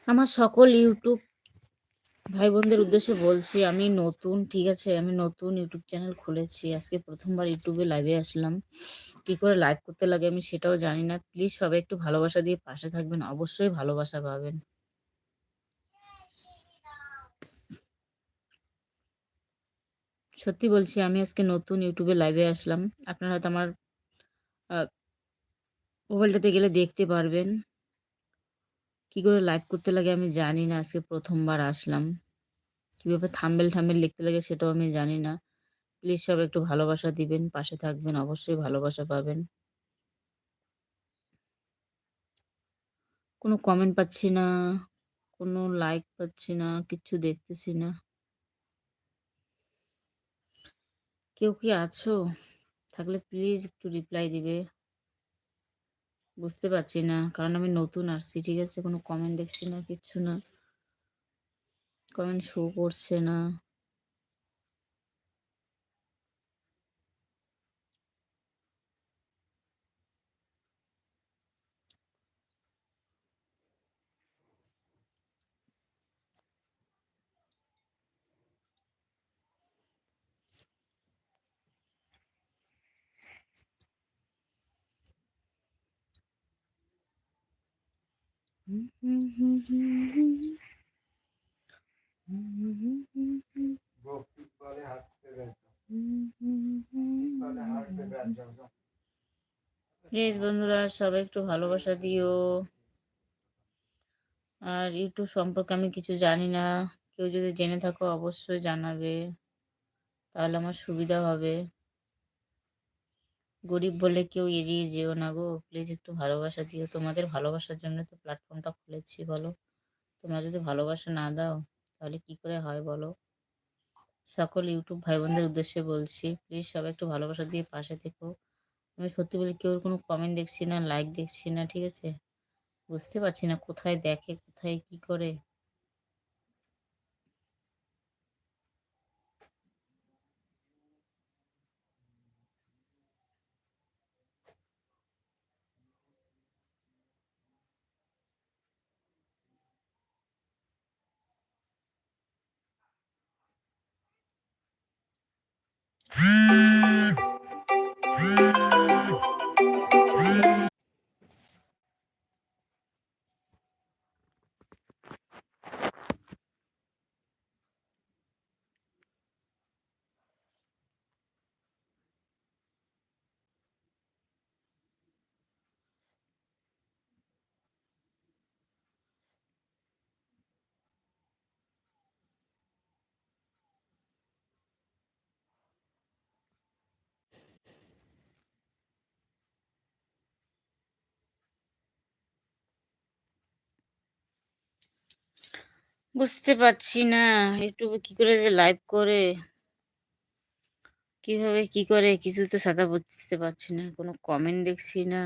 আমার সকল ইউটিউব ভাই বোনদের উদ্দেশ্যে বলছি, আমি নতুন, ঠিক আছে? আমি নতুন ইউটিউব চ্যানেল খুলেছি। আজকে প্রথমবার ইউটিউবে লাইভে আসলাম। কি করে লাইভ করতে লাগে আমি সেটাও জানি না। প্লিজ সবাই একটু ভালোবাসা দিয়ে পাশে থাকবেন, অবশ্যই ভালোবাসা পাবেন। সত্যি বলছি, আমি আজকে নতুন ইউটিউবে লাইভে আসলাম। আপনারা হয়তো আমার মোবাইলটাতে গেলে দেখতে পারবেন। কি করে লাইভ করতে লাগে আমি জানি না, আজকে প্রথমবার আসলাম। কিভাবে থাম্বনেল ঠাম্বেল লিখতে লাগে সেটাও আমি জানি না। প্লিজ সবাই একটু ভালোবাসা দিবেন, পাশে থাকবেন, অবশ্যই ভালোবাসা পাবেন। কোনো কমেন্ট পাচ্ছি না, কোনো লাইক পাচ্ছি না, কিচ্ছু দেখতেছি না। কেউ কি আছো? থাকলে প্লিজ একটু রিপ্লাই দিবে। বুঝতে পারছি না, কারণ আমি নতুন আসছি, ঠিক আছে? কোনো কমেন্ট দেখছি না, কিচ্ছু না। কমেন্ট শো করছে না। প্লিজ বন্ধুরা, সবাই একটু ভালোবাসা দিও। আর ইউটিউব সম্পর্কে আমি কিছু জানি না। কেউ যদি জেনে থাকো অবশ্যই জানাবে, তাহলে আমার সুবিধা হবে। গরিব বলে কেউ এড়িয়ে যেও না গো, প্লিজ একটু ভালোবাসা দিও। তোমাদের ভালোবাসার জন্য তো প্ল্যাটফর্মটা খুলেছি, বলো? তোমরা যদি ভালোবাসা না দাও তাহলে কি করে হয় বলো? সকল ইউটিউব ভাই বোনদের উদ্দেশ্যে বলছি, প্লিজ সবাই একটু ভালোবাসা দিয়ে পাশে থেকো। আমি সত্যি বলি, কেউ কোনো কমেন্ট দেখছি না, লাইক দেখছি না, ঠিক আছে? বুঝতে পারছি না কোথায় দেখে, কোথায় কি করে। বুঝতে পারছি না ইউটিউবে কি করে যে লাইভ করে, কিভাবে কি করে, কিছু তো সাদা বুঝতে পারছি না। কোনো কমেন্ট দেখছি না।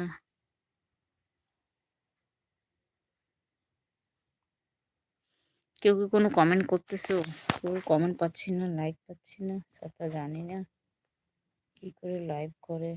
কেউ কি কোনো কমেন্ট করতেছো? কেউ কমেন্ট পাচ্ছি না, লাইক পাচ্ছি না, সেটা জানি না কি করে লাইভ করে।